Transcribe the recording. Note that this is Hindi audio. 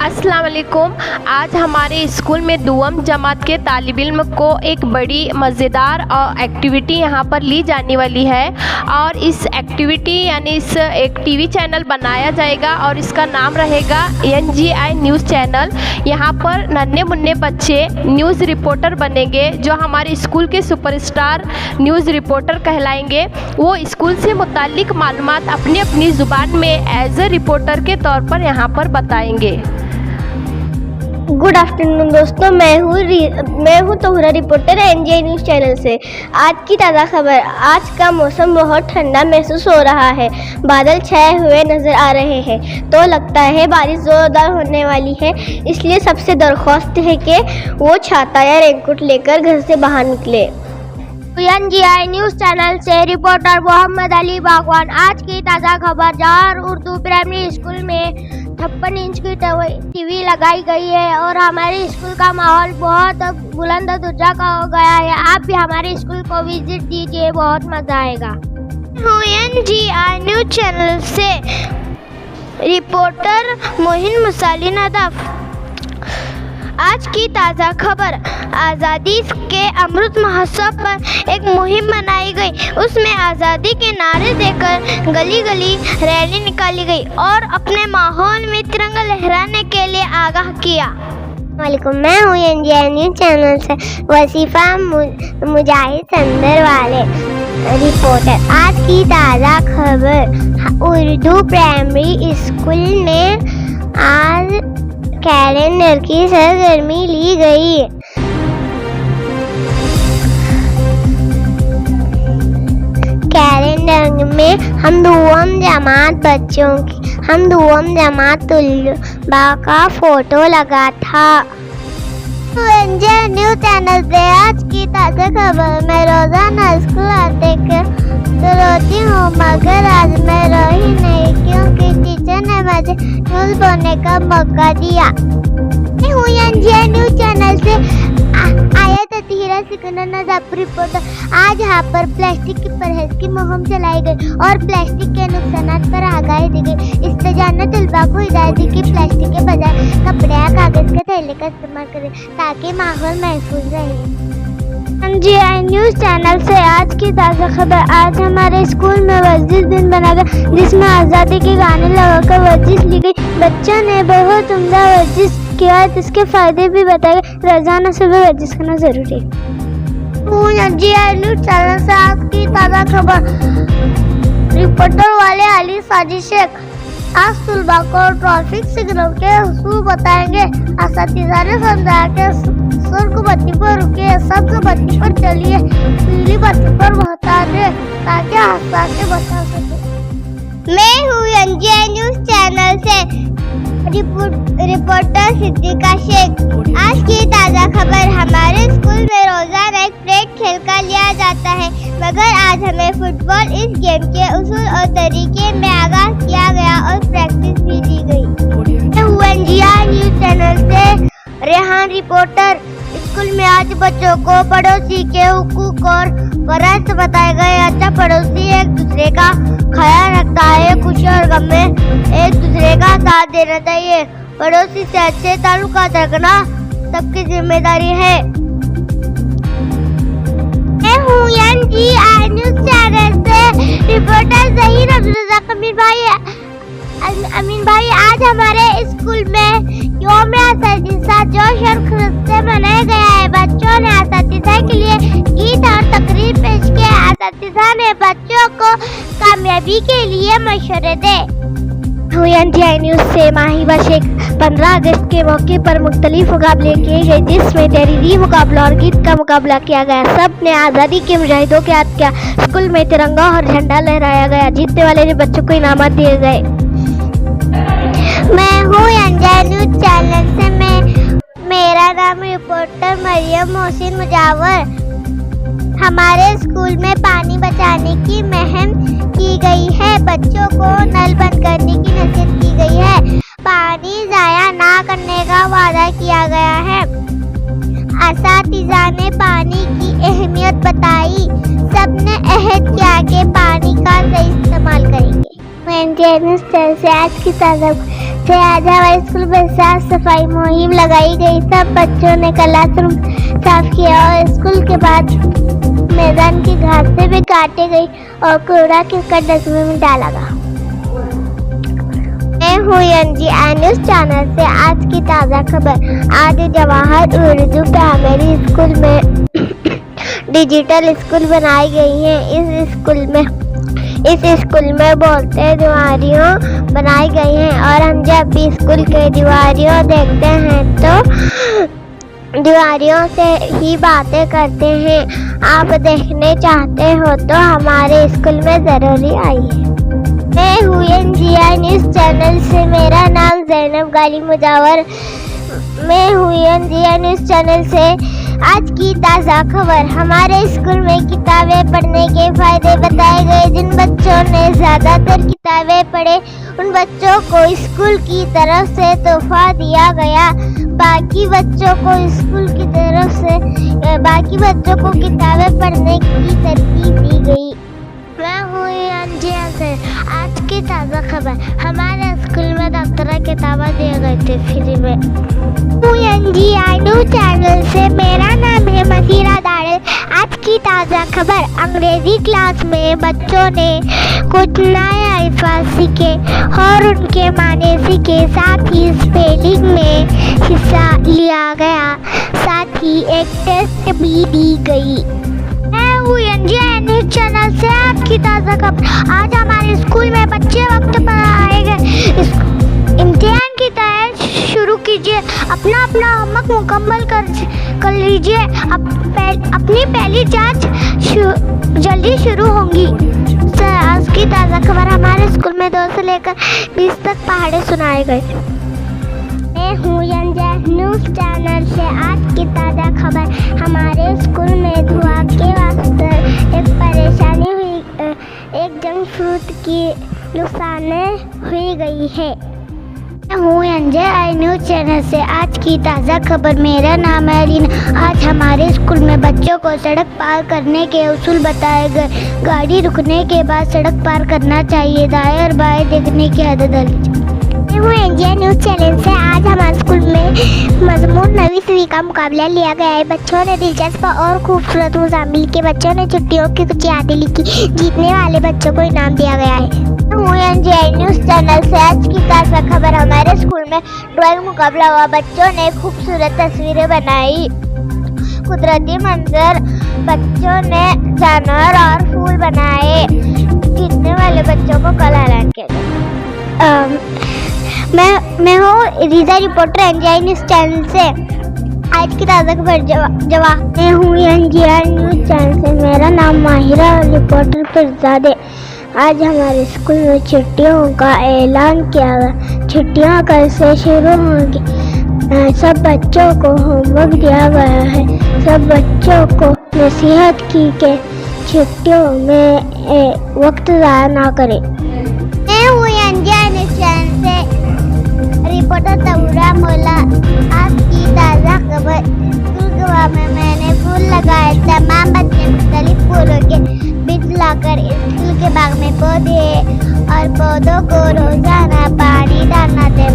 अस्सलाम वालेकुम। आज हमारे स्कूल में दुआम जमात के तालिब इल्म को एक बड़ी मज़ेदार एक्टिविटी यहाँ पर ली जाने वाली है और इस एक्टिविटी यानी इस एक टीवी चैनल बनाया जाएगा और इसका नाम रहेगा NGI न्यूज़ चैनल। यहाँ पर नन्हे मुन्ने बच्चे न्यूज़ रिपोर्टर बनेंगे जो हमारे स्कूल के सुपरस्टार न्यूज़ रिपोर्टर कहलाएंगे। वो स्कूल से मुताल्लिक मालूमात अपनी अपनी ज़ुबान में एज ए रिपोर्टर के तौर पर यहाँ पर बताएंगे। गुड आफ्टरनून दोस्तों, मैं हूँ तोहरा रिपोर्टर NGI न्यूज़ चैनल से। आज की ताज़ा खबर। आज का मौसम बहुत ठंडा महसूस हो रहा है। बादल छाए हुए नज़र आ रहे हैं तो लगता है बारिश ज़ोरदार होने वाली है। इसलिए सबसे दरख्वास्त है कि वो छाता या रेनकोट लेकर घर से बाहर निकले। NGI न्यूज़ चैनल से रिपोर्टर मोहम्मद अली बागवान। आज की ताज़ा खबर। जवाहर उर्दू प्राइमरी स्कूल में 56 इंच की टीवी लगाई गई है और हमारे स्कूल का माहौल बहुत बुलंद दर्जा का हो गया है। आप भी हमारे स्कूल को विजिट दीजिए, बहुत मज़ा आएगा। NGI न्यूज़ चैनल से रिपोर्टर मोहिन मुसाली नदफ। आज की ताज़ा खबर। आज़ादी के अमृत महोत्सव पर एक मुहिम बनाई गई। उसमें आज़ादी के नारे देकर गली गली रैली निकाली गई और अपने माहौल में तिरंगा लहराने के लिए आगाह किया। वालेकुम, मैं हूँ NGI न्यूज़ चैनल से वसीफ़ा मुजाहिद संदर वाले रिपोर्टर। आज की ताज़ा खबर। उर्दू प्राइमरी स्कूल में आज कैलेंडर की सरगर्मी ली गई। कैलेंडर में हम दुआम जमात तुल्बा का फोटो लगा था। NGI न्यूज़ चैनल से आज की ताज़ा खबर। मैं रोजाना स्कूल आते तो रोती हूँ, मगर आज मैं रोही नहीं क्योंकि टीचर ने मुझे न्यूज़ बोलने का मौका दिया। मैं हूँ NGI न्यूज़ चैनल से आयत अतीरा सिकंदर नज़ाफ रिपोर्टर। आज यहाँ पर प्लास्टिक की परहेज की मुहिम चलाई गई और प्लास्टिक के नुकसानात पर आगाही दी गई। इस्तेजाना तलबा को हिदायत दी कि प्लास्टिक के बजाय कपड़े या कागज के थैले का इस्तेमाल करें ताकि माहौल महफूज रहे। NGI न्यूज़ चैनल से आज की ताज़ा खबर। आज हमारे स्कूल में वर्जिश दिन बना गया जिसमें आज़ादी के गाने लगाकर वर्जिश ली गई। बच्चों ने बहुत उम्दा वर्जिश किया, इसके फायदे भी बताए गए। रोजाना सुबह वर्जिश करना जरूरी है। NGI न्यूज़ चैनल से आज की ताज़ा खबर। रिपोर्टर वाले अली साजिद शेख आज तलबा को ट्रैफिक सिग्नल के उसूल बताएंगे। असातिज़ा ने समझाया कि सुर्ख बत्ती पर रुकिए, सब्ज बत्ती पर चलिए, पीली बत्ती पर बहताइए ताकि हादसा से बचा सके। मैं हूँ NGI न्यूज़ चैनल से रिपोर्टर सिद्दीका शेख। आज की ताज़ा खबर। हमारे स्कूल में रोजाना एक परेड खेल का लिया जाता है, मगर आज हमें फुटबॉल इस गेम के उसूल और तरीके में आगाह किया गया और प्रैक्टिस भी दी गई। मैं हूँ NGI न्यूज़ चैनल से रेहान रिपोर्टर। स्कूल में आज बच्चों को पड़ोसी के हुकूक और फर्ज बताए गए। अच्छा पड़ोसी एक दूसरे का ख्याल रखता है, खुशी और गम में एक दूसरे का साथ देना चाहिए। पड़ोसी से अच्छे ताल्लुकात रखना सबकी जिम्मेदारी है। मैं हूँ NGI न्यूज़ चैनल से रिपोर्टर ज़हीर अब्दुल अमीन भाई। आज हमारे स्कूल में यौम असातिज़ा जोश और खरूश से मनाया गया है। बच्चों ने असातिज़ा के लिए गीत और तकरीर पेश किए। असातिज़ा ने बच्चों को कामयाबी के लिए मशवरे दे। NGI न्यूज़ से माहिबा शेख। 15 अगस्त के मौके पर मुख्तलिफ मुकाबले किए गए जिसमें तहरीरी मुकाबला और गीत का मुकाबला किया गया। सब ने आज़ादी के मुजाहिदों को याद किया। स्कूल में तिरंगा और झंडा लहराया गया। जीतने वाले बच्चों को इनामात दिए गए। मैं हूँ NGI न्यूज़ चैनल से मेरा नाम रिपोर्टर मरियम मोहसिन मुजावर। हमारे स्कूल में पानी बचाने की मुहिम की गई है। बच्चों को नल बंद करने की नसीहत की गई है। पानी जाया ना करने का वादा किया गया है। असातिज़ा ने पानी की अहमियत बताई। सबने अहद किया कि पानी का सही इस्तेमाल करेंगे। NGI न्यूज़ चैनल से आज की ताज़ा से आज हमारे स्कूल में साफ सफाई मुहिम लगाई गई। सब बच्चों ने क्लासरूम साफ किया और स्कूल के बाद मैदान की घासें भी काटी गई और कूड़ा करकट डस्टबिन में डाला गया। मैं हूँ एनजी आई न्यूज़ चैनल से आज की ताज़ा खबर। आज जवाहर उर्दू प्राइमरी स्कूल में डिजिटल स्कूल बनाई गई है। इस स्कूल में बोलते दीवारियाँ बनाई गई हैं और हम जब भी स्कूल के दीवारियों देखते हैं तो दीवारियों से ही बातें करते हैं। आप देखने चाहते हो तो हमारे स्कूल में ज़रूरी आइए। मैं हूँ एनजीआई न्यूज़ चैनल से, मेरा नाम ज़ैनब गाली मुजावर। मैं हूँ एनजीआई न्यूज़ चैनल से आज की ताज़ा खबर। हमारे स्कूल में किताबें पढ़ने के फ़ायदे बताए गए। जिन बच्चों ने ज़्यादातर किताबें पढ़े उन बच्चों को स्कूल की तरफ से तोहफा दिया गया। बाकी बच्चों को किताबें पढ़ने की तरकीब दी गई। मैं हूँ एनजीआई से आज की ताज़ा खबर। हमारे स्कूल में दफ्तर किताबें दिए गए थे फ्री में। हूँ एनजीआई न्यूज़ चैनल से, मेरा नाम है मसीरा दाड़े। आज की ताज़ा खबर। अंग्रेजी क्लास में बच्चों ने कुछ नए अल्फाज सीखे और उनके माने सीखे। साथ ही स्पेलिंग में हिस्सा लिया गया। साथ ही एक टेस्ट भी दी गई। मैं हूँ एनजीआई न्यूज़ चैनल से आज की ताज़ा खबर। आज हमारे स्कूल में बच्चे वक्त पर आए गए। इम्तिहान की तैयारी शुरू कीजिए। अपना होमवर्क मुकम्मल कर लीजिए। अपनी पहली जांच जल्दी शुरू होंगी। आज की ताज़ा खबर। हमारे स्कूल में 2 से लेकर 20 तक पहाड़े सुनाए गए। मैं हूँ एनजीआई न्यूज़ चैनल से आज की ताज़ा खबर। हमारे स्कूल में धुआं के वास्ते एक परेशानी हुई। एक जंक फ्रूट की नुकसान हुई गई है। मैं हूँ एनजीआई न्यूज़ चैनल से आज की ताज़ा खबर। मेरा नाम है रीना। आज हमारे स्कूल में बच्चों को सड़क पार करने के उसूल बताए गए। गाड़ी रुकने के बाद सड़क पार करना चाहिए। दाएं और बाएं देखने की आदत डाली। मैं हूँ एनजीआई न्यूज़ चैनल से आज हमारे स्कूल में मजमून नवीं का मुकाबला लिया गया है। बच्चों ने दिलचस्प और खूबसूरत मुज़ामिल के बच्चों ने छुट्टियों की कुछ यादें लिखी। जीतने वाले बच्चों को इनाम दिया गया है। मैं हूँ एनजीआई न्यूज़ चैनल से आज की ताज़ा खबर। हमारे स्कूल में ड्राइंग मुकाबला हुआ। बच्चों ने खूबसूरत तस्वीरें बनाई। कुदरती मंजर, बच्चों ने जानवर और फूल बनाए। जीतने वाले बच्चों को कल ऐलान किया गया। मैं हूँ रीजा रिपोर्टर एनजीआई न्यूज़ चैनल से आज की ताज़ा खबर। मैं हूँ एनजीआई न्यूज़ चैनल से, मेरा नाम माहिरा रिपोर्टर फिरजादे। आज हमारे स्कूल में छुट्टियों का ऐलान किया गया। छुट्टियाँ कल से शुरू होंगी। सब बच्चों को होमवर्क दिया गया है। सब बच्चों को नसीहत की कि छुट्टियों में वक्त ज़ाया ना करें। मैं हूँ एनजीआई न्यूज़ चैनल से रिपोर्टर तबूरा मोला। आज की ताज़ा खबर। स्कूल में मैंने फूल लगाए। तमाम बच्चे मुख्तलिफ फूलों के बीज लाकर स्कूल के बाग में पौधे और पौधों को रोजाना पानी डालना थे।